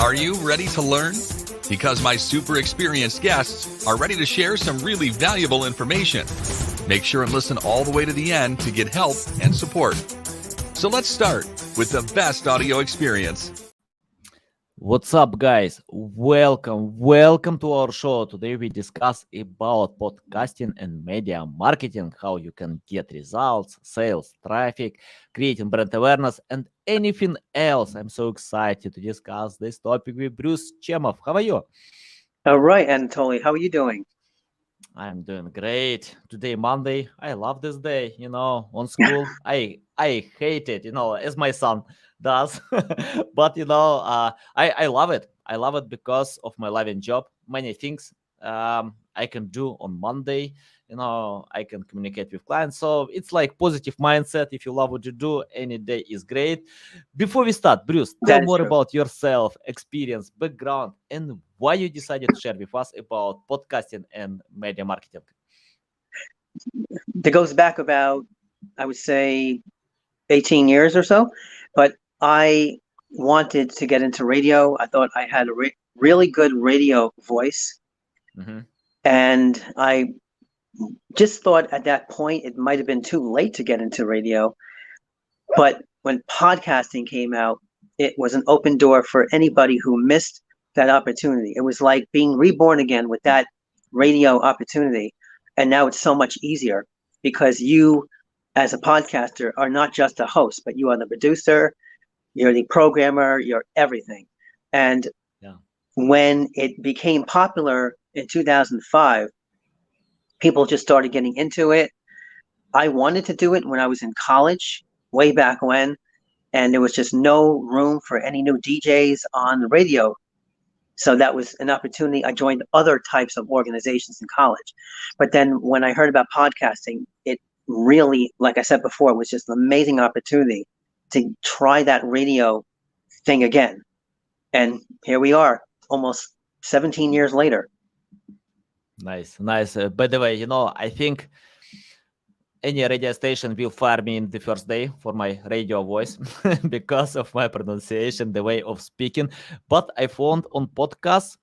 Are you ready to learn? Because my super experienced guests are ready to share some really valuable information. Make sure and listen all the way to the end to get help and support. So let's start with the best audio experience. What's up, guys? Welcome to our show. Today we discuss about podcasting and media marketing, how you can get results, sales, traffic, creating brand awareness, and anything else. I'm so excited to discuss this topic with Bruce Chamoff. How are you? All right, Anatoly, how are you doing? I'm doing great. Today, Monday. I love this day. On school, I hate it. As my son does. But I love it. I love it because of my living job. Many things I can do on Monday. I can communicate with clients. So it's like positive mindset. If you love what you do, any day is great. Before we start, Bruce, tell more about yourself, experience, background, and why you decided to share with us about podcasting and media marketing. That goes back about, I would say, 18 years or so. But I wanted to get into radio. I thought I had a really good radio voice. Mm-hmm. And I just thought at that point it might have been too late to get into radio. But when podcasting came out, it was an open door for anybody who missed that opportunity. It was like being reborn again with that radio opportunity. And now it's so much easier because you, as a podcaster, are not just a host, but you are the producer, you're the programmer, you're everything. And when it became popular in 2005, people just started getting into it. I wanted to do it when I was in college, way back when, and there was just no room for any new DJs on the radio. So that was an opportunity. I joined other types of organizations in college. But then when I heard about podcasting, it really, like I said before, was just an amazing opportunity to try that radio thing again. And here we are, almost 17 years later. Nice. By the way, I think any radio station will fire me in the first day for my radio voice because of my pronunciation, the way of speaking. But I found on podcasts,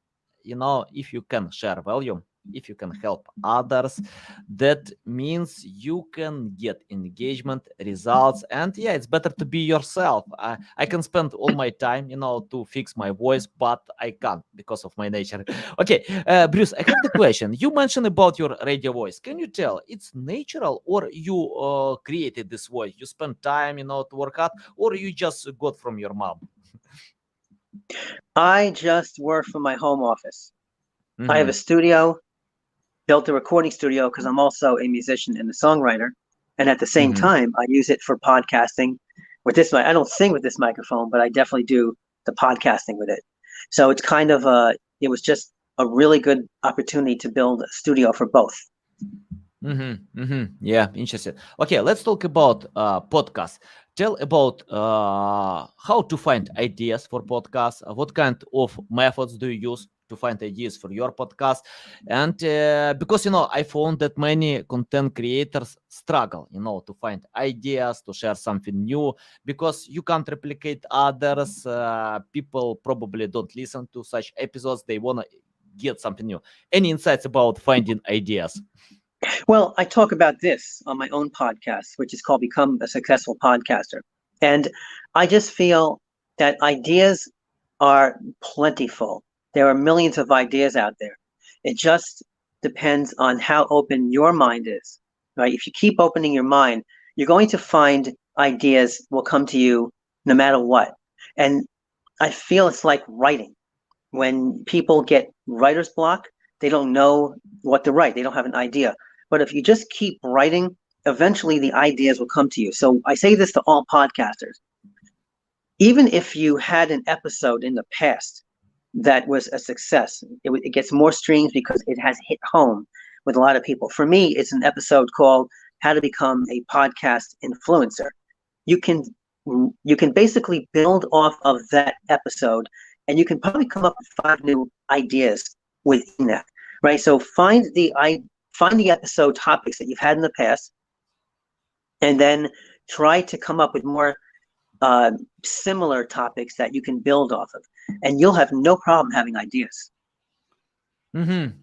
if you can share value, if you can help others, that means you can get engagement, results, and it's better to be yourself. I can spend all my time, to fix my voice, but I can't because of my nature. Okay, Bruce, I have the question. You mentioned about your radio voice. Can you tell it's natural or you created this voice? You spend time, to work out, or you just got from your mom? I just work from my home office. Mm-hmm. I have a studio. Built a recording studio because I'm also a musician and a songwriter. And at the same time, I use it for podcasting with this. I don't sing with this microphone, but I definitely do the podcasting with it. So it's kind of it was just a really good opportunity to build a studio for both. Yeah, interesting. Okay, let's talk about podcasts. Tell about how to find ideas for podcasts. What kind of methods do you use to find ideas for your podcast? And because I found that many content creators struggle to find ideas, to share something new, because you can't replicate others. People probably don't listen to such episodes. They want to get something new. Any insights about finding ideas? Well, I talk about this on my own podcast, which is called Become a Successful Podcaster. And I just feel that ideas are plentiful. There are millions of ideas out there. It just depends on how open your mind is, right? If you keep opening your mind, you're going to find ideas will come to you no matter what. And I feel it's like writing. When people get writer's block, they don't know what to write. They don't have an idea. But if you just keep writing, eventually the ideas will come to you. So I say this to all podcasters. Even if you had an episode in the past that was a success, it gets more streams because it has hit home with a lot of people. For me, it's an episode called How to Become a Podcast Influencer. You can basically build off of that episode, and you can probably come up with 5 new ideas within that, right? So find the episode topics that you've had in the past, and then try to come up with more similar topics that you can build off of, and you'll have no problem having ideas.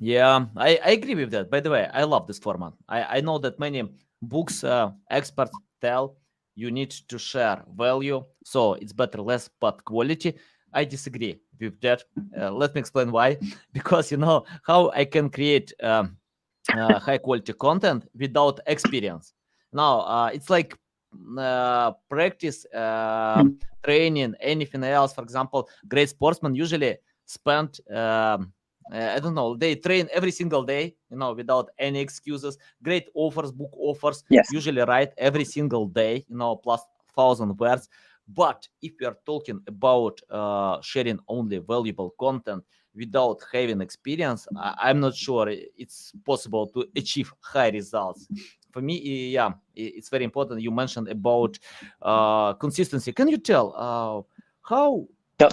Yeah, I agree with that. By the way, I love this format. I know that many books experts tell you need to share value, so it's better less but quality. I disagree with that. Let me explain why. Because how I can create high quality content without experience. Now it's like practice, training, anything else. For example, great sportsmen usually spend I don't know, they train every single day, without any excuses. Great offers, book offers, Yes. usually write every single day, plus 1,000 words. But if we are talking about sharing only valuable content without having experience, I'm not sure it's possible to achieve high results. For me, yeah, it's very important. You mentioned about consistency. Can you tell how Yep.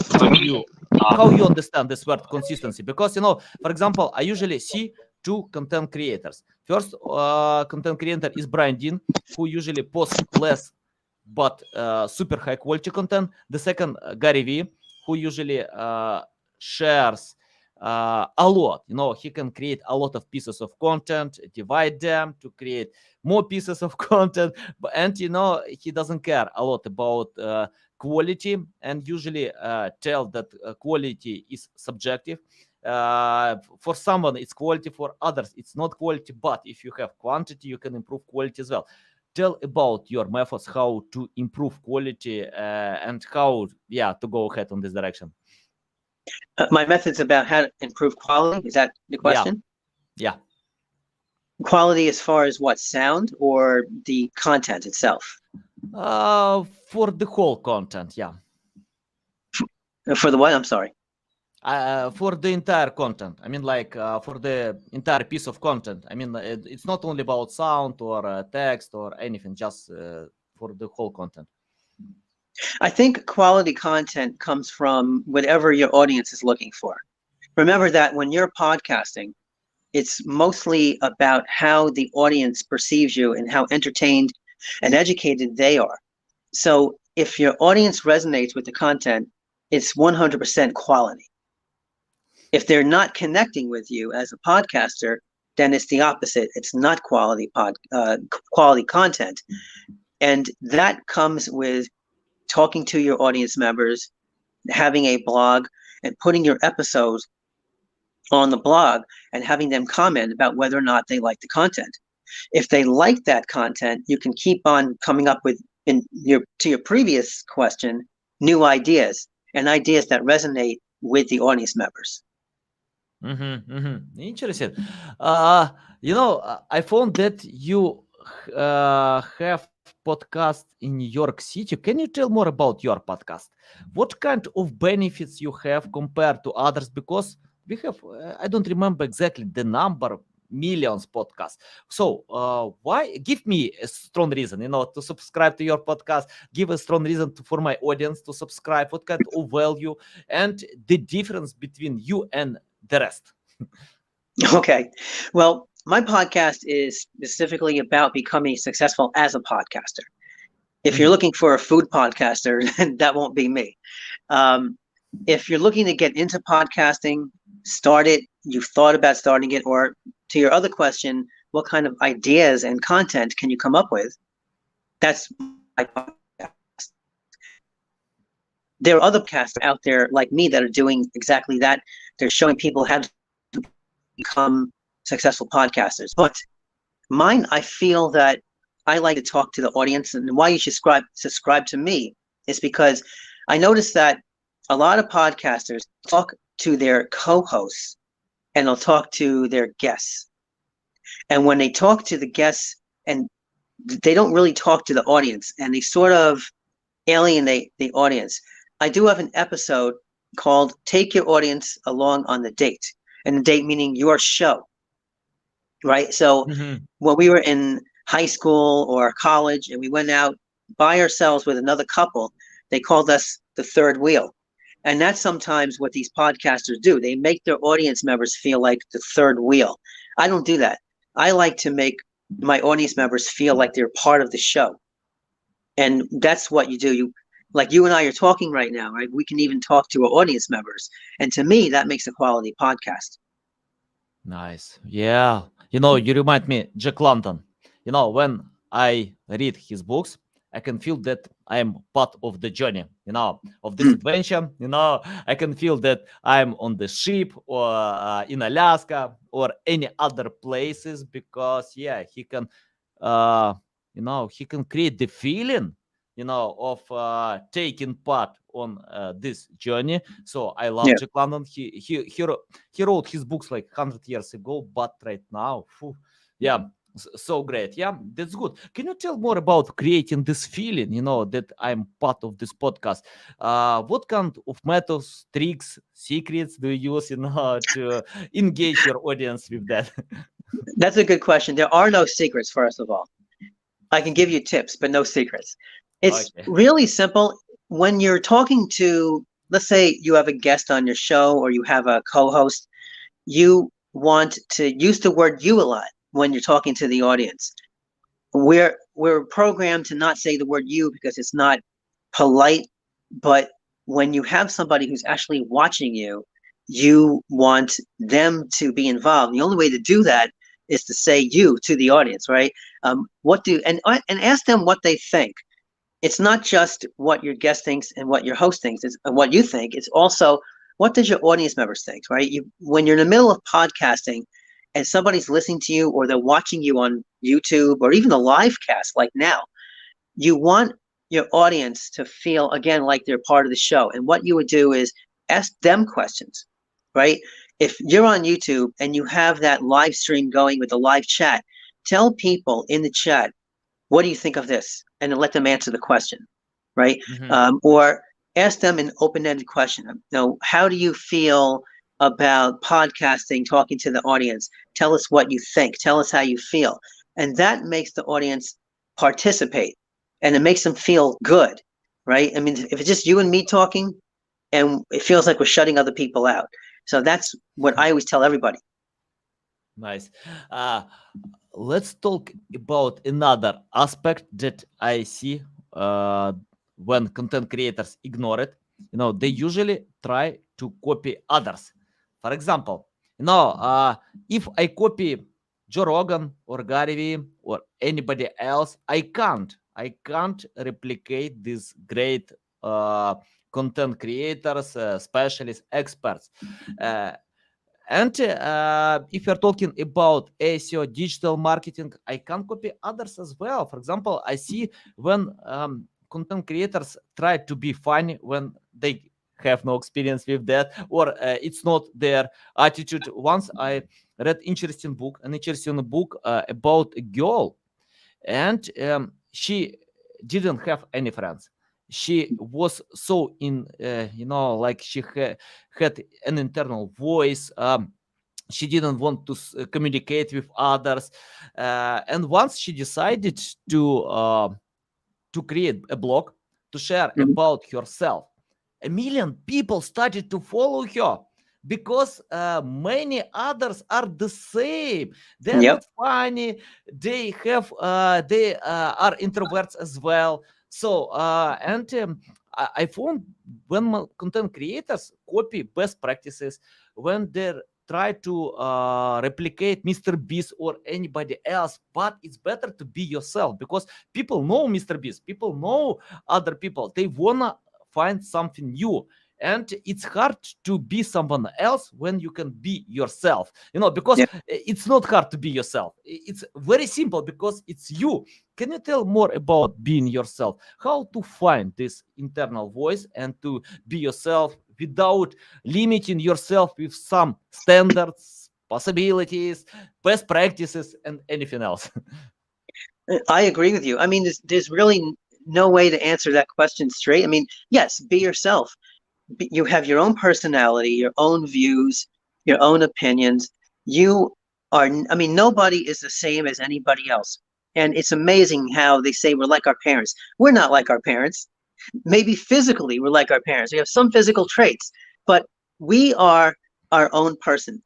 you understand this word consistency? Because for example, I usually see two content creators. First content creator is Brian Dean, who usually posts less but super high quality content. The second, Gary Vee, who usually shares a lot. He can create a lot of pieces of content, divide them to create more pieces of content, and he doesn't care a lot about quality, and usually tell that quality is subjective. For someone it's quality, for others it's not quality, but if you have quantity you can improve quality as well. Tell about your methods, how to improve quality, and how to go ahead on this direction. My methods about how to improve quality, is that the question? Yeah. Quality as far as what, sound or the content itself? For the whole content, yeah. For the what? I'm sorry. For the entire content, I mean, like for the entire piece of content. I mean, it's not only about sound or text or anything, just for the whole content. I think quality content comes from whatever your audience is looking for. Remember that when you're podcasting, it's mostly about how the audience perceives you and how entertained and educated they are. So if your audience resonates with the content, it's 100% quality. If they're not connecting with you as a podcaster, then it's the opposite. It's not quality content. And that comes with talking to your audience members, having a blog, and putting your episodes on the blog and having them comment about whether or not they like the content. If they like that content, you can keep on coming up with, to your previous question, new ideas and ideas that resonate with the audience members. Interesting. I found that you have podcast in New York City. Can you tell more about your podcast? What kind of benefits you have compared to others? Because we have, I don't remember exactly the number, millions podcasts. So why? Give me a strong reason, to subscribe to your podcast. Give a strong reason for my audience to subscribe. What kind of value and the difference between you and the rest? Okay. Well, my podcast is specifically about becoming successful as a podcaster. If you're looking for a food podcaster, that won't be me. If you're looking to get into podcasting, start it, you've thought about starting it, or to your other question, what kind of ideas and content can you come up with? That's my podcast. There are other podcasts out there like me that are doing exactly that. They're showing people how to become successful podcasters. But mine, I feel that I like to talk to the audience, and why you should subscribe to me is because I noticed that a lot of podcasters talk to their co-hosts and they'll talk to their guests. And when they talk to the guests, and they don't really talk to the audience, and they sort of alienate the audience. I do have an episode called Take Your Audience Along on the Date. And the date meaning your show, right? So when we were in high school or college and we went out by ourselves with another couple, they called us the third wheel. And that's sometimes what these podcasters do. They make their audience members feel like the third wheel. I don't do that. I like to make my audience members feel like they're part of the show. And that's what you do. like you and I are talking right now, right? We can even talk to our audience members. And to me, that makes a quality podcast. Nice. Yeah. You remind me, Jack London. When I read his books, I can feel that I am part of the journey, of this adventure. I can feel that I'm on the ship or in Alaska or any other places because, yeah, uh, he can create the feeling, of taking part on this journey. So I love Yeah. Jack London. He wrote his books like 100 years ago, but right now, yeah, so great. Yeah, that's good. Can you tell more about creating this feeling, that I'm part of this podcast? What kind of methods, tricks, secrets do you use, to engage your audience with that? That's a good question. There are no secrets, first of all. I can give you tips, but no secrets. It's Okay. really simple. When you're talking to, let's say you have a guest on your show or you have a co-host, you want to use the word you a lot when you're talking to the audience. We're programmed to not say the word you because it's not polite, but when you have somebody who's actually watching you, you want them to be involved. The only way to do that is to say you to the audience, right? And ask them what they think. It's not just what your guest thinks and what your host thinks, it's what you think. It's also what does your audience members think, right? When you're in the middle of podcasting and somebody's listening to you or they're watching you on YouTube or even a live cast like now, you want your audience to feel again like they're part of the show. And what you would do is ask them questions, right? If you're on YouTube and you have that live stream going with the live chat, tell people in the chat, what do you think of this? And then let them answer the question, right? Or ask them an open-ended question. How do you feel about podcasting, talking to the audience? Tell us what you think. Tell us how you feel. And that makes the audience participate and it makes them feel good, right? I mean, if it's just you and me talking and it feels like we're shutting other people out. So that's what I always tell everybody. Nice. Let's talk about another aspect that I see when content creators ignore it. They usually try to copy others. For example, if I copy Joe Rogan or Gary Vee or anybody else, I can't replicate these great content creators, specialists, experts. And if you're talking about SEO, digital marketing, I can copy others as well. For example, I see when content creators try to be funny when they have no experience with that, or it's not their attitude. Once I read an interesting book about a girl, and she didn't have any friends. She was so like she had an internal voice. She didn't want to communicate with others, and once she decided to create a blog to share about herself, 1 million people started to follow her because many others are the same. They're not funny. They are introverts as well. So I found when content creators copy best practices, when they try to replicate Mr. Beast or anybody else, but it's better to be yourself because people know Mr. Beast, people know other people. They wanna find something new, and it's hard to be someone else when you can be yourself, because it's not hard to be yourself. It's very simple because it's you. Can you tell more about being yourself, how to find this internal voice and to be yourself without limiting yourself with some standards, possibilities, best practices, and anything else? I agree with you. I mean, there's really no way to answer that question straight. I mean, yes, be yourself. You have your own personality, your own views, your own opinions. I mean, nobody is the same as anybody else. And it's amazing how they say we're like our parents. We're not like our parents. Maybe physically we're like our parents. We have some physical traits, but we are our own person.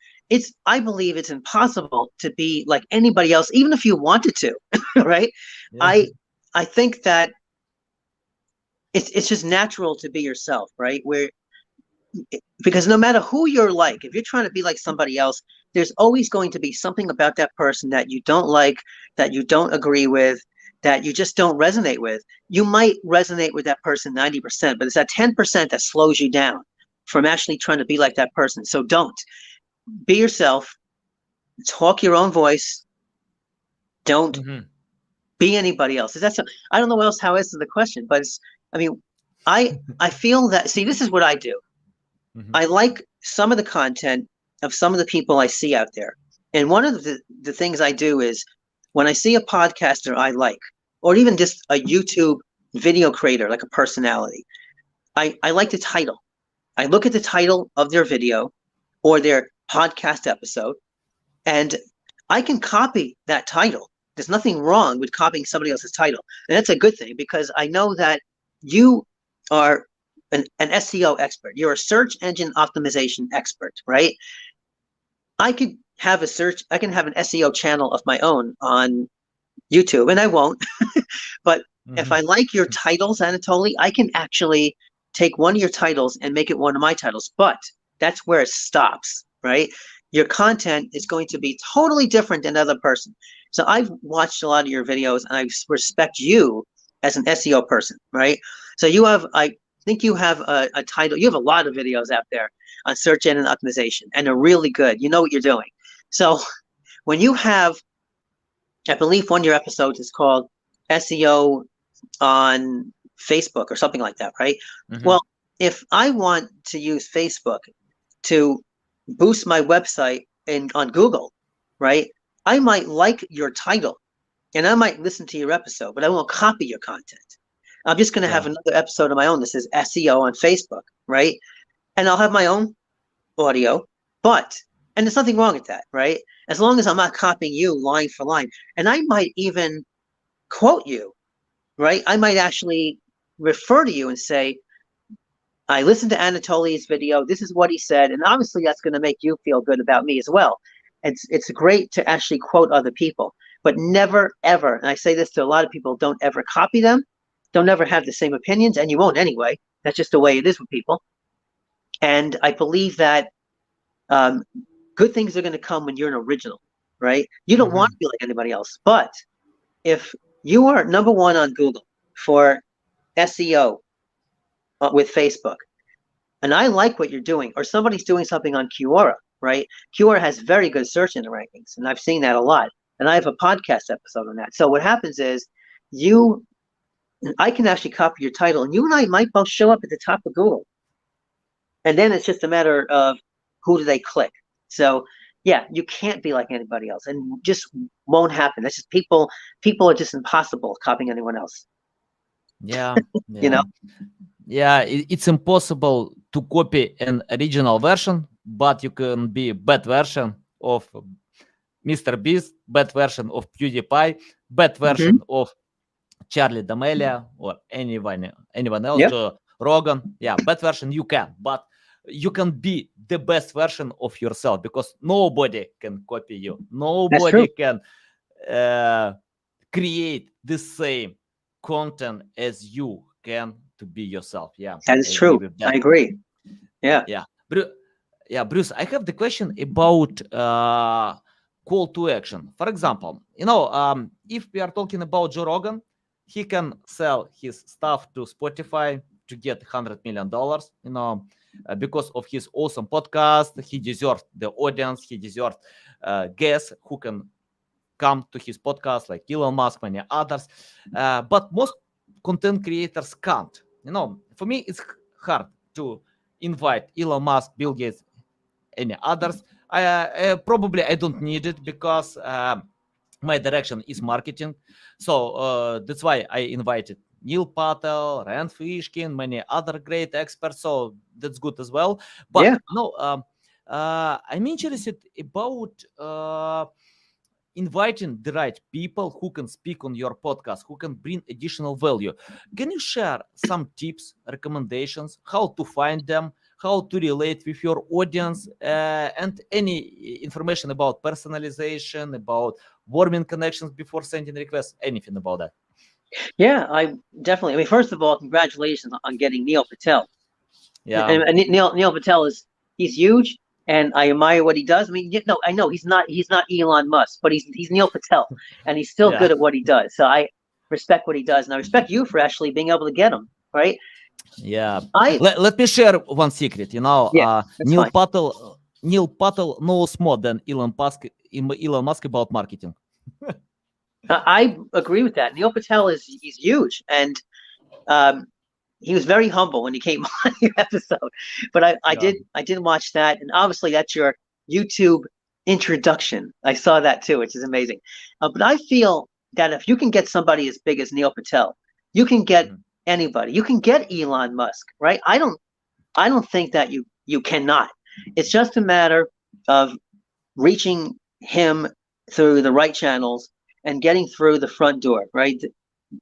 I believe it's impossible to be like anybody else, even if you wanted to, right? Yeah. I think that it's just natural to be yourself, right? Because no matter who you're like, if you're trying to be like somebody else, there's always going to be something about that person that you don't like, that you don't agree with, that you just don't resonate with. You might resonate with that person 90%, but it's that 10% that slows you down from actually trying to be like that person. So don't. Be yourself, talk your own voice, don't be anybody else. I don't know what else how to answer the question, but I feel that, see, this is what I do. I like some of the content of some of the people I see out there. And one of the things I do is when I see a podcaster I like, or even just a YouTube video creator, like a personality, I like the title. I look at the title of their video or their podcast episode, and I can copy that title. There's nothing wrong with copying somebody else's title. And that's a good thing, because I know that you are an SEO expert. You're a search engine optimization expert, right? I can have an SEO channel of my own on YouTube, and I won't. But if I like your titles, Anatoly, I can actually take one of your titles and make it one of my titles. But that's where it stops, right? Your content is going to be totally different than another person. So I've watched a lot of your videos, and I respect you as an SEO person, right? So I think you have a title. You have a lot of videos out there on search engine optimization, and they're really good. You know what you're doing. So when you have, I believe one of your episodes is called SEO on Facebook or something like that, right? Well, if I want to use Facebook to boost my website on Google, right, I might like your title and I might listen to your episode, but I won't copy your content. I'm just going to have another episode of my own that says SEO on Facebook, right? And I'll have my own audio, and there's nothing wrong with that, right? As long as I'm not copying you line for line. And I might even quote you, right? I might actually refer to you and say, I listened to Anatoly's video. This is what he said. And obviously that's going to make you feel good about me as well. It's great to actually quote other people, but never, ever, and I say this to a lot of people, don't ever copy them. Don't ever have the same opinions, and you won't anyway. That's just the way it is with people. And I believe that good things are going to come when you're an original, right? You don't want to be like anybody else. But if you are number one on Google for SEO with Facebook, and I like what you're doing, or somebody's doing something on Quora, right? Quora has very good search engine rankings, and I've seen that a lot. And I have a podcast episode on that. So what happens is I can actually copy your title, and you and I might both show up at the top of Google. And then it's just a matter of who do they click. So yeah, you can't be like anybody else, and just won't happen. That's just people are just impossible copying anyone else. Yeah. You know? Yeah, it's impossible to copy an original version, but you can be bad version of Mr. Beast, bad version of PewDiePie, bad version of Charlie D'Amelio, or anyone else, Joe Rogan. Yeah, bad version you can, but you can be the best version of yourself, because nobody can copy you. Nobody can create the same content as you can to be yourself. Yeah, that is true. I agree. Yeah. Bruce, I have the question about call to action. For example, if we are talking about Joe Rogan, he can sell his stuff to Spotify to get $100 million, because of his awesome podcast. He deserves the audience. He deserves guests who can come to his podcast, like Elon Musk, many others. But most content creators can't. For me, it's hard to invite Elon Musk, Bill Gates, any others. Probably I don't need it, because my direction is marketing. So that's why I invited Neil Patel, Rand Fishkin, many other great experts. So that's good as well. But I'm interested about inviting the right people who can speak on your podcast, who can bring additional value. Can you share some tips, recommendations, how to find them, how to relate with your audience, and any information about personalization, about warming connections before sending requests, anything about that? Yeah, I definitely. I mean, first of all, congratulations on getting Neil Patel. Yeah. And Neil Patel he's huge, and I admire what he does. I mean, I know he's not Elon Musk, but he's Neil Patel, and he's still Yeah. good at what he does. So I respect what he does, and I respect you for actually being able to get him right. Yeah. I Let me share one secret. Yeah, that's Neil fine. Patel knows more than Elon Musk about marketing. I agree with that. Neil Patel he's huge, and um, he was very humble when he came on your episode. But Yeah. I did watch that, and obviously that's your YouTube introduction. I saw that too, which is amazing. But I feel that if you can get somebody as big as Neil Patel, you can get Mhm. anybody. You can get Elon Musk, right? I don't think that you cannot. It's just a matter of reaching him through the right channels and getting through the front door, right?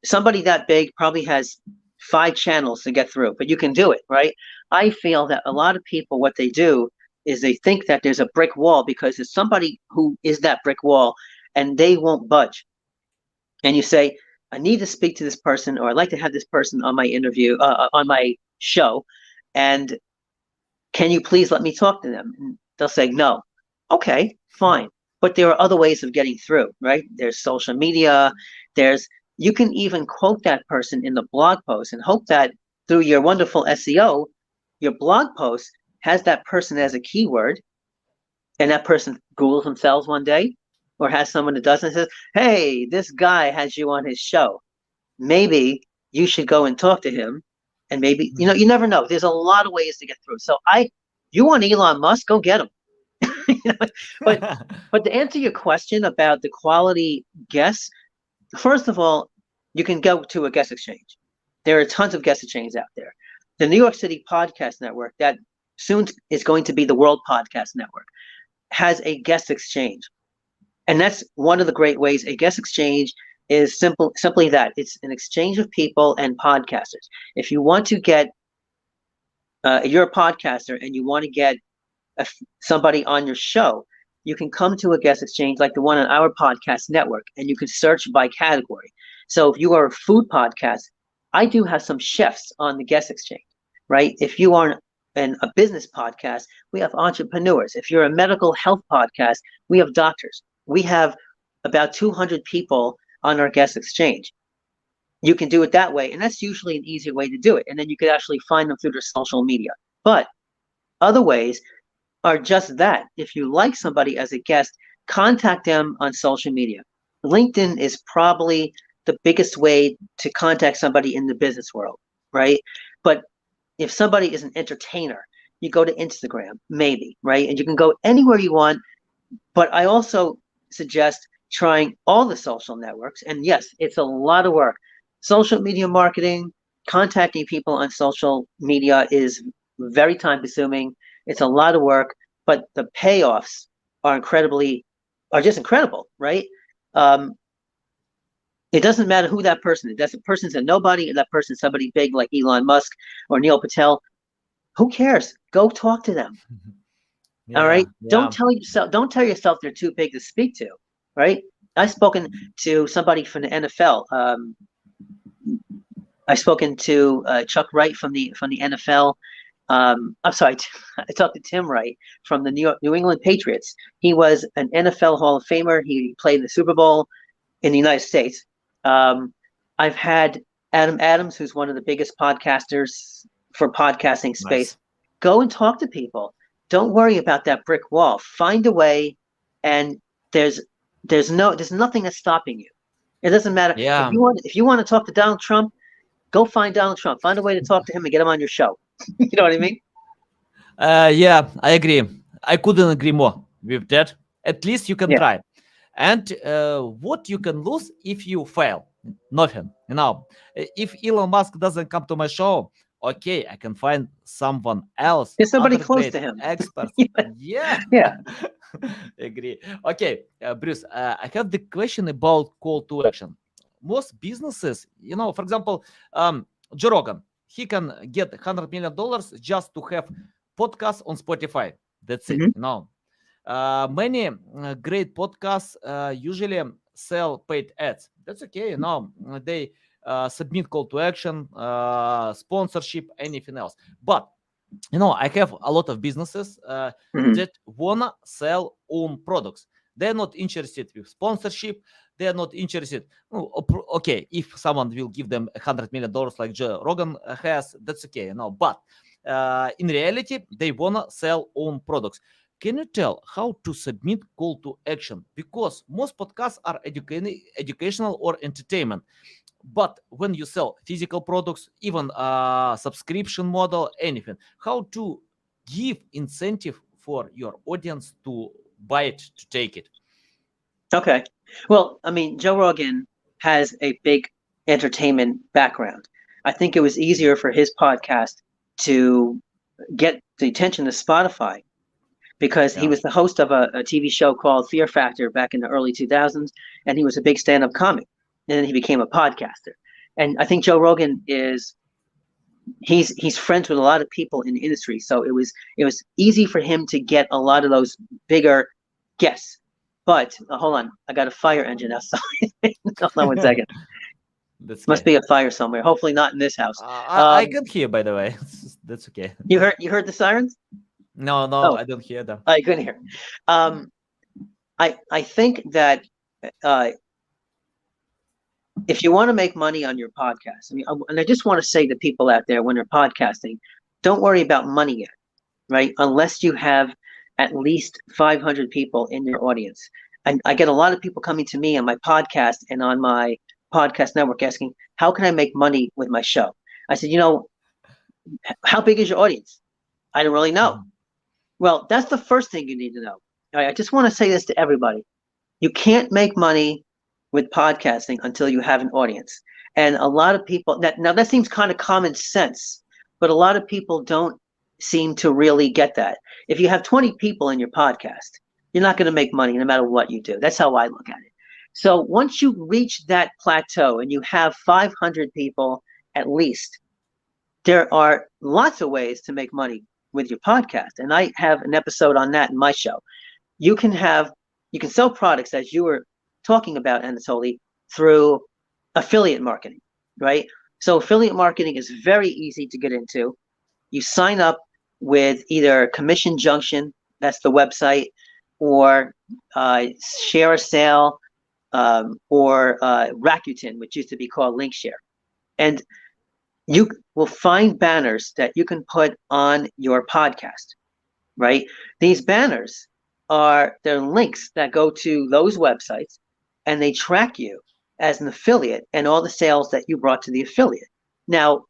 Somebody that big probably has 5 channels to get through, but you can do it, right? I feel that a lot of people, what they do is they think that there's a brick wall because there's somebody who is that brick wall and they won't budge. And you say, I need to speak to this person, or I'd like to have this person on my interview, on my show. And can you please let me talk to them? And they'll say, no. Okay, fine. But there are other ways of getting through, right? There's social media. You can even quote that person in the blog post and hope that through your wonderful SEO, your blog post has that person as a keyword, and that person Googles themselves one day, or has someone that does and says, hey, this guy has you on his show. Maybe you should go and talk to him. And maybe, you never know. There's a lot of ways to get through. So you want Elon Musk, go get him. But but to answer your question about the quality guests, first of all, you can go to a guest exchange. There are tons of guest exchanges out there. The New York City Podcast Network, that soon is going to be the World Podcast Network, has a guest exchange. And that's one of the great ways. A guest exchange is simply that. It's an exchange of people and podcasters. If you want to get, you're a podcaster and you want to get somebody on your show, you can come to a guest exchange like the one on our podcast network, and you can search by category. So if you are a food podcast, I do have some chefs on the guest exchange, right? If you are a business podcast, we have entrepreneurs. If you're a medical health podcast, we have doctors. We have about 200 people on our guest exchange. You can do it that way, and that's usually an easier way to do it. And then you could actually find them through their social media. But other ways are just that. If you like somebody as a guest, contact them on social media. LinkedIn is probably the biggest way to contact somebody in the business world, right? But if somebody is an entertainer, you go to Instagram, maybe, right? And you can go anywhere you want. But I also suggest trying all the social networks. And yes, it's a lot of work. Social media marketing, contacting people on social media is very time consuming. It's a lot of work, but the payoffs are just incredible, right? It doesn't matter who that person is. That person's a nobody, and that person's somebody big like Elon Musk or Neil Patel. Who cares? Go talk to them. All right. Don't tell yourself they're too big to speak to, right? I've spoken to somebody from the NFL. I've spoken to Chuck Wright from the NFL. I'm sorry, I talked to Tim Wright from the New England Patriots. He was an NFL Hall of Famer. He played in the Super Bowl in the United States. I've had Adam Adams, who's one of the biggest podcasters for podcasting space. Nice. Go and talk to people. Don't worry about that brick wall. Find a way, and there's nothing that's stopping you. It doesn't matter. Yeah. If you want to talk to Donald Trump, go find Donald Trump. Find a way to talk to him and get him on your show. You know what I mean? Yeah, I agree. I couldn't agree more with that. At least you can Yeah. try. And what you can lose if you fail? Nothing. If Elon Musk doesn't come to my show, okay, I can find someone else. There's somebody other close great to him. Experts. Yeah. Yeah. Agree. Okay, Bruce, I have the question about call to action. Most businesses, for example, Joe Rogan, he can get $100 million just to have podcasts on Spotify. That's it. Mhm. Many great podcasts usually sell paid ads. That's okay. They submit call to action, sponsorship, anything else. But I have a lot of businesses that wanna sell own products. They're not interested with sponsorship. They're not interested. Okay, if someone will give them $100 million like Joe Rogan has, that's okay, But in reality, they wanna sell own products. Can you tell how to submit call to action? Because most podcasts are educational or entertainment. But when you sell physical products, even subscription model, anything, how to give incentive for your audience to buy it, to take it? Okay. Well, I mean, Joe Rogan has a big entertainment background. I think it was easier for his podcast to get the attention of Spotify because he was the host of a TV show called Fear Factor back in the early 2000s, and he was a big stand-up comic. And then he became a podcaster. And I think Joe Rogan he's friends with a lot of people in the industry, so it was easy for him to get a lot of those bigger guests. But hold on, I got a fire engine outside. Hold on 1 second. Must be a fire somewhere. Hopefully not in this house. I can hear, by the way. That's okay. You heard the sirens? No, Oh. I don't hear them. I couldn't hear. I think that if you want to make money on your podcast, and I just want to say to people out there when they're podcasting, don't worry about money yet, right? Unless you have at least 500 people in your audience. And I get a lot of people coming to me on my podcast and on my podcast network asking, how can I make money with my show? I said, how big is your audience? I don't really know. Mm-hmm. Well, that's the first thing you need to know. All right, I just want to say this to everybody. You can't make money with podcasting until you have an audience. And a lot of people, now that seems kind of common sense, but a lot of people don't seem to really get that. If you have 20 people in your podcast, you're not going to make money no matter what you do. That's how I look at it. So once you reach that plateau and you have 500 people at least, there are lots of ways to make money with your podcast. And I have an episode on that in my show. You can sell products, as you were talking about, Anatoly, through affiliate marketing, right? So affiliate marketing is very easy to get into. You sign up with either Commission Junction, that's the website, or Share a Sale, or Rakuten, which used to be called Linkshare. And you will find banners that you can put on your podcast, right? These banners they're links that go to those websites, and they track you as an affiliate and all the sales that you brought to the affiliate. Now,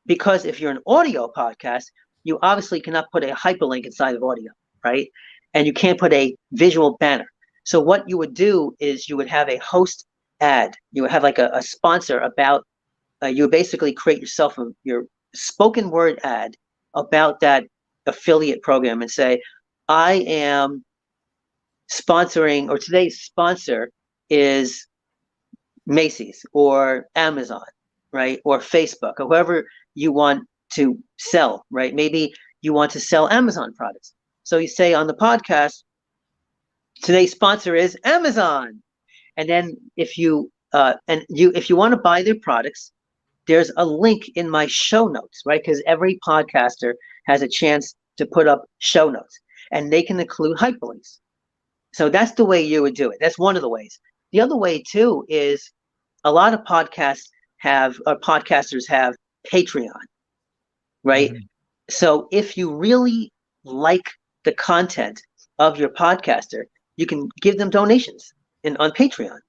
because if you're an audio podcast, you obviously cannot put a hyperlink inside of audio, right? And you can't put a visual banner. So what you would do is you would have a host ad. You would have like a sponsor about, you would basically create yourself your spoken word ad about that affiliate program and say, I am sponsoring, or today's sponsor is Macy's or Amazon, right? Or Facebook, or whoever you want to sell, right? Maybe you want to sell Amazon products. So you say on the podcast, today's sponsor is Amazon. And then if you want to buy their products, there's a link in my show notes, right? Because every podcaster has a chance to put up show notes, and they can include hyperlinks. So that's the way you would do it. That's one of the ways. The other way too is a lot of podcasters have Patreon, right? Mm-hmm. So if you really like the content of your podcaster, you can give them donations on Patreon.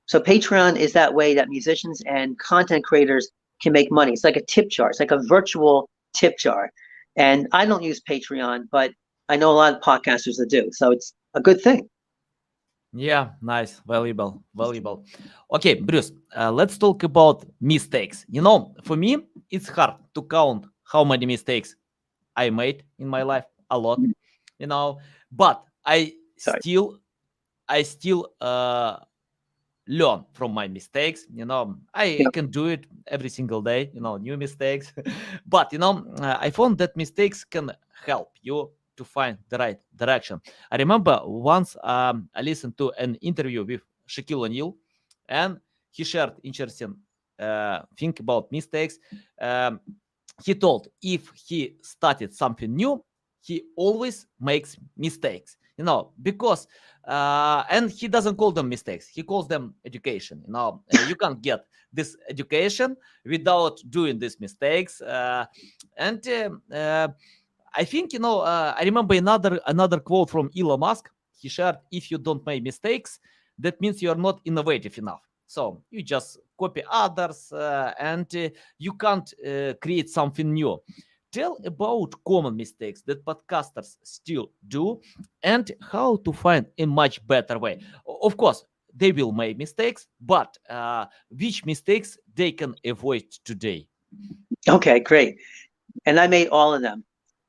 So Patreon is that way that musicians and content creators can make money. It's like a tip jar. It's like a virtual tip jar. And I don't use Patreon, but I know a lot of podcasters that do. So it's a good thing. Yeah, nice, valuable. Okay, Bruce, let's talk about mistakes. For me, it's hard to count how many mistakes I made in my life, a lot, but I still learn from my mistakes. I can do it every single day, new mistakes. But, I found that mistakes can help you to find the right direction. I remember once I listened to an interview with Shaquille O'Neal, and he shared interesting think about mistakes. He told if he started something new, he always makes mistakes, because and he doesn't call them mistakes, he calls them education. You can't get this education without doing these mistakes. And I think, I remember another quote from Elon Musk. He shared, if you don't make mistakes, that means you're not innovative enough. So you just copy others, and you can't create something new. Tell about common mistakes that podcasters still do and how to find a much better way. Of course, they will make mistakes, but which mistakes they can avoid today? Okay, great. And I made all of them.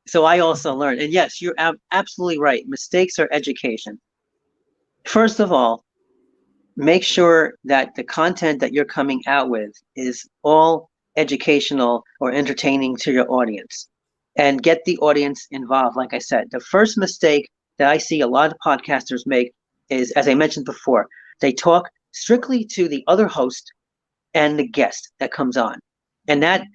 So I also learned. And yes, you're absolutely right. Mistakes are education. First of all, make sure that the content that you're coming out with is all educational or entertaining to your audience, and get the audience involved. Like I said, the first mistake that I see a lot of podcasters make is, as I mentioned before, they talk strictly to the other host and the guest that comes on. And that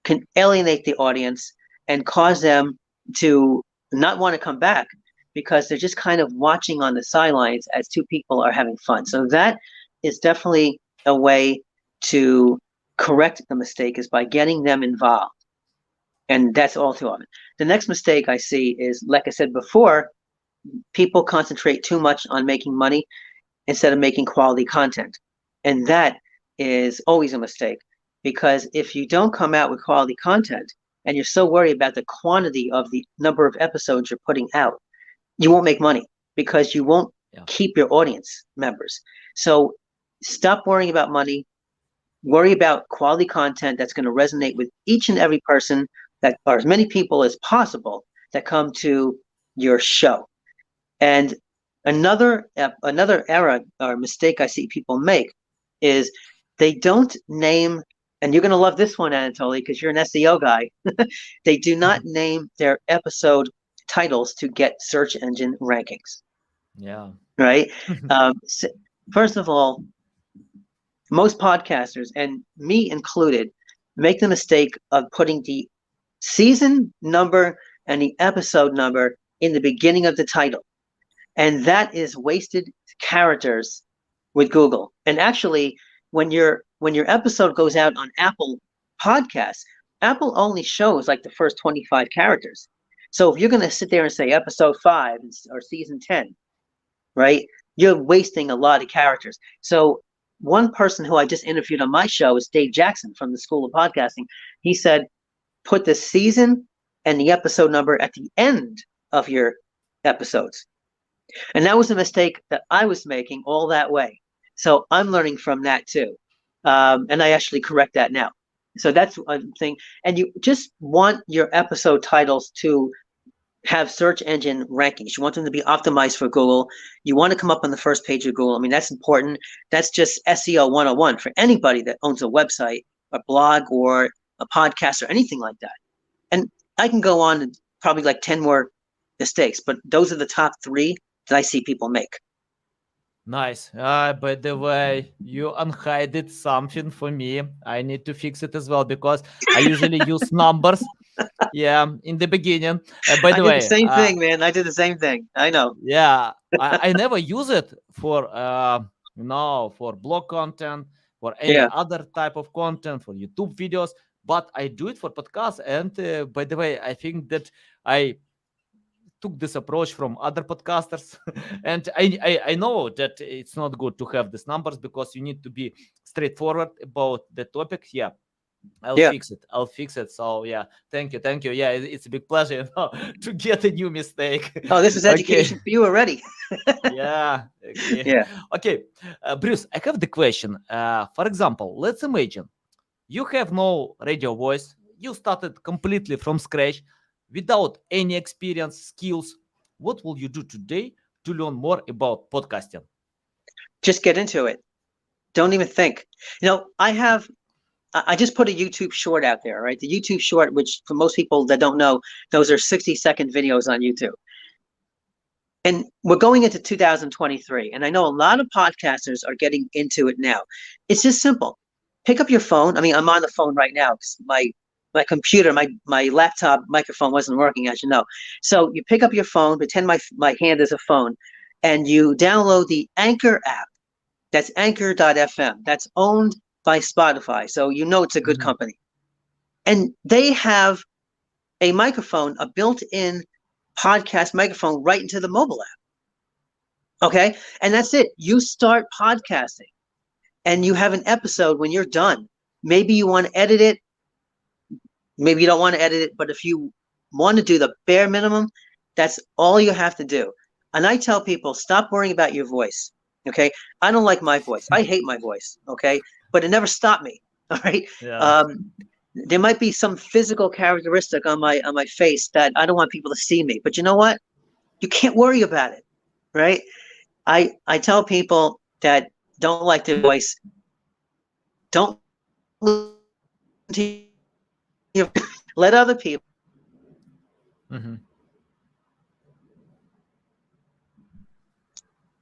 can alienate the audience and cause them to not want to come back, because they're just kind of watching on the sidelines as two people are having fun. So that is definitely a way to correct the mistake, is by getting them involved. And that's all too often. The next mistake I see is, like I said before, people concentrate too much on making money instead of making quality content. And that is always a mistake, because if you don't come out with quality content and you're so worried about the quantity of the number of episodes you're putting out, you won't make money, because you won't keep your audience members. So stop worrying about money. Worry about quality content that's going to resonate with each and every person, that, or as many people as possible, that come to your show. And another error or mistake I see people make is they don't name, and you're going to love this one, Anatoly, because you're an SEO guy. They do not name their episode titles to get search engine rankings. Yeah. Right. First of all, most podcasters, and me included, make the mistake of putting the season number and the episode number in the beginning of the title. And that is wasted characters with Google. And actually, when your episode goes out on Apple Podcasts, Apple only shows like the first 25 characters. So if you're going to sit there and say episode 5 or season 10, right, you're wasting a lot of characters. So one person who I just interviewed on my show is Dave Jackson from the School of Podcasting. He said, put the season and the episode number at the end of your episodes. And that was a mistake that I was making all that way. So I'm learning from that too. And I actually correct that now. So that's a thing. And you just want your episode titles to have search engine rankings. You want them to be optimized for Google. You want to come up on the first page of Google. I mean, that's important. That's just SEO 101 for anybody that owns a website, a blog, or a podcast, or anything like that. And I can go on to probably like 10 more mistakes, but those are the top 3 that I see people make. Nice. By the way, you unhided something for me. I need to fix it as well, because I usually use numbers. Yeah, in the beginning. By the way, I did the same thing, man. I did the same thing. I know. Yeah, I never use it for for blog content, for any other type of content, for YouTube videos, but I do it for podcasts. And by the way, I think that I took this approach from other podcasters. And I know that it's not good to have these numbers, because you need to be straightforward about the topic. Yeah, I'll fix it. So yeah, thank you. Yeah, it's a big pleasure to get a new mistake. Oh, this is education for you already. Yeah. Okay, Bruce, I have the question. For example, let's imagine you have no radio voice. You started completely from scratch, without any experience, skills. What will you do today to learn more about podcasting? Just get into it. Don't even think. I just put a YouTube short out there, right? The YouTube short, which for most people that don't know, those are 60-second videos on YouTube. And we're going into 2023. And I know a lot of podcasters are getting into it now. It's just simple. pick up your phone. I mean, I'm on the phone right now because my computer, my laptop microphone wasn't working, as you know. So you pick up your phone, pretend my hand is a phone, and you download the Anchor app. That's Anchor.fm. That's owned by Spotify. So you know it's a good company. And they have a microphone, a built-in podcast microphone right into the mobile app. Okay? And that's it. You start podcasting and you have an episode when you're done. Maybe you want to edit it. Maybe you don't want to edit it. But if you want to do the bare minimum, that's all you have to do. And I tell people, stop worrying about your voice. Okay? I don't like my voice. I hate my voice. Okay? But it never stopped me. All right? Yeah. There might be some physical characteristic on my face that I don't want people to see me. But you know what? You can't worry about it, right? I tell people that don't like their voice, don't listen to your, let other people.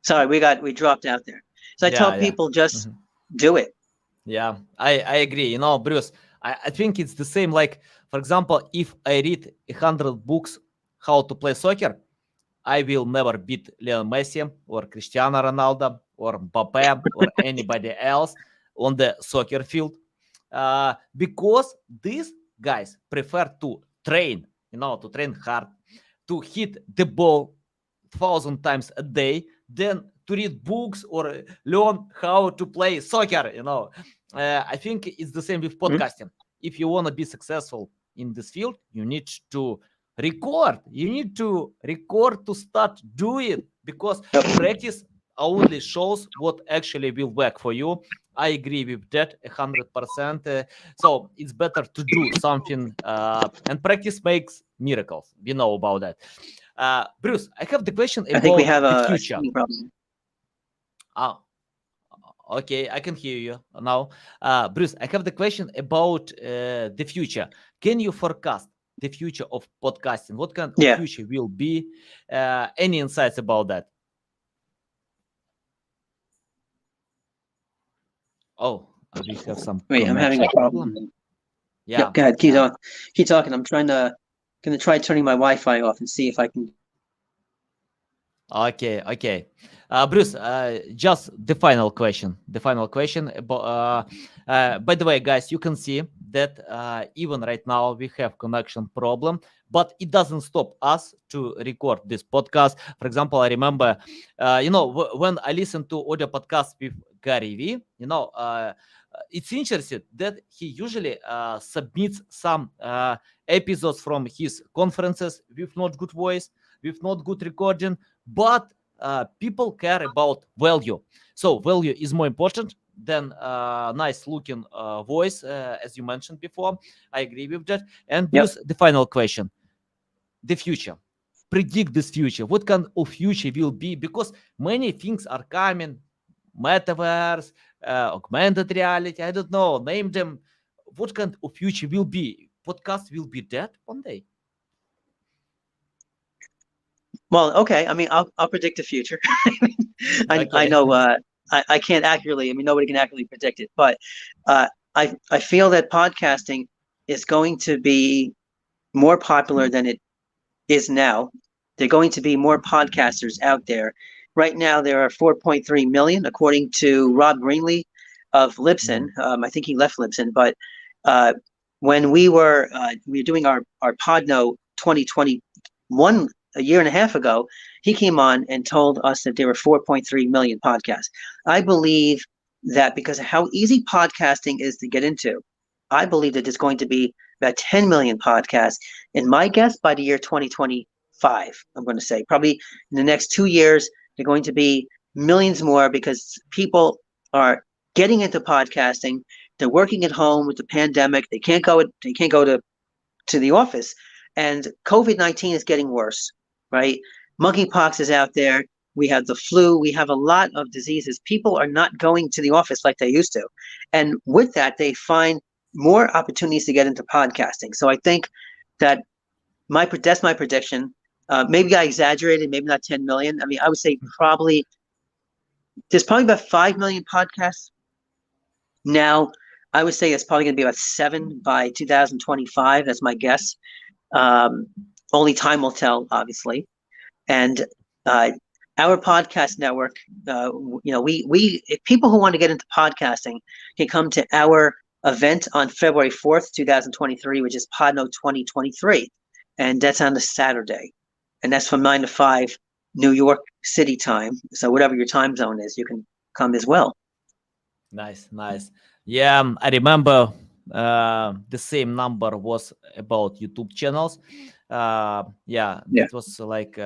Sorry, we dropped out there. So I tell people just do it. Yeah, I agree. You know, Bruce, I think it's the same. Like, for example, if I read 100 books how to play soccer, I will never beat Lionel Messi or Cristiano Ronaldo or Mbappe or anybody else on the soccer field, because these guys prefer to train, you know, to train hard, to hit the ball 1,000 times a day, than to read books or learn how to play soccer. You know, I think it's the same with podcasting. If you want to be successful in this field, you need to record. You need to record to start doing it, because practice only shows what actually will work for you. I agree with that 100%. So it's better to do something, and practice makes miracles. We know about that. Bruce, I have the question about I think we have the a future. problem. Okay, I can hear you now. Bruce, I have the question about the future. Can you forecast the future of podcasting? What kind of future will be? Any insights about that? Oh, we have some. Wait, I'm having a problem. Yeah. Go ahead, keep talking. I'm gonna try turning my Wi-Fi off and see if I can. Okay. Bruce, just the final question. By the way, guys, you can see that even right now we have connection problem, but it doesn't stop us to record this podcast. For example, I remember, when I listen to audio podcasts with Gary Vee, it's interesting that he usually submits some episodes from his conferences with not good voice, with not good recording, but people care about value. So value is more important than nice looking voice, as you mentioned before. I agree with that. And Bruce, the final question, the future. Predict this future. What kind of future will be? Because many things are coming. Metaverse, augmented reality, I don't know, name them. What kind of future will be? Podcast will be dead one day? Well, okay. I mean, I'll predict the future. I know I can't accurately. I mean, nobody can accurately predict it, but I feel that podcasting is going to be more popular than it is now. There are going to be more podcasters out there. Right now, there are 4.3 million, according to Rob Greenlee of Libsyn. I think he left Libsyn, but when we were doing our Podno 2021 a year and a half ago, he came on and told us that there were 4.3 million podcasts. I believe that because of how easy podcasting is to get into, I believe that there's going to be about 10 million podcasts. And my guess, by the year 2025, I'm going to say probably in the next 2 years, there are going to be millions more, because people are getting into podcasting. They're working at home with the pandemic. They can't go to the office, and COVID-19 is getting worse, right? Monkeypox is out there. We have the flu. We have a lot of diseases. People are not going to the office like they used to, and with that, they find more opportunities to get into podcasting. So I think that that's my prediction. Maybe I exaggerated, maybe not 10 million. I mean, I would say there's probably about 5 million podcasts now. I would say it's probably going to be about 7 by 2025. That's my guess. Only time will tell, obviously. And our podcast network, we if people who want to get into podcasting can come to our event on February 4th, 2023, which is Podno 2023. And that's on a Saturday. And that's from 9 to 5 New York City time. So whatever your time zone is, you can come as well. Nice. Yeah, I remember the same number was about YouTube channels. It was like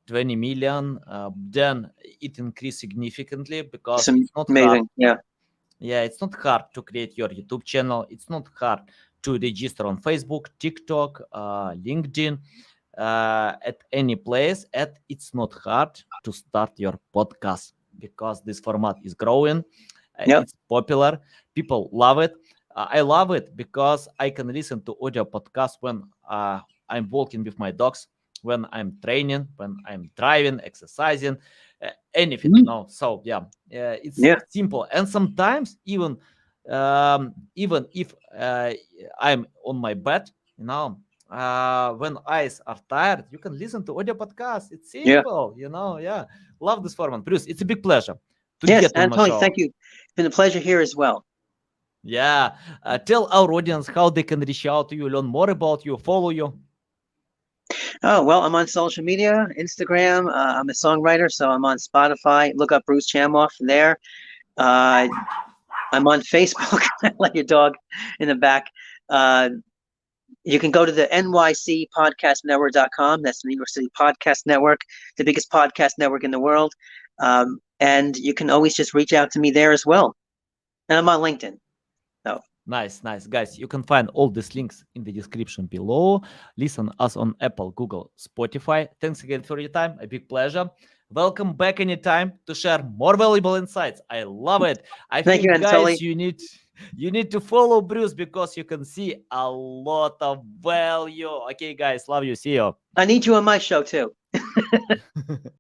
20 million. Then it increased significantly because it's not amazing. hard. Yeah, it's not hard to create your YouTube channel. It's not hard to register on Facebook, TikTok, LinkedIn, at any place. And it's not hard to start your podcast because this format is growing. It's popular. People love it. I love it because I can listen to audio podcasts when I'm walking with my dogs, when I'm training, when I'm driving, exercising, anything, So it's simple. And sometimes even if I'm on my bed, when eyes are tired, you can listen to audio podcasts. It's simple, Love this format. Bruce, it's a big pleasure. Yes, Anatoly, thank you. It's been a pleasure here as well. Yeah. Tell our audience how they can reach out to you, learn more about you, follow you. Oh, well, I'm on social media, Instagram. I'm a songwriter, so I'm on Spotify. Look up Bruce Chamoff there. I'm on Facebook. I let your dog in the back. You can go to the nycpodcastnetwork.com. That's the New York City Podcast Network, the biggest podcast network in the world. And you can always just reach out to me there as well. And I'm on LinkedIn. So Nice. Guys, you can find all these links in the description below. Listen us on Apple, Google, Spotify. Thanks again for your time. A big pleasure. Welcome back anytime to share more valuable insights. I love it. Thank you, Anatoly. Guys, you need to follow Bruce because you can see a lot of value. Okay, guys, love you. See you. I need you on my show too.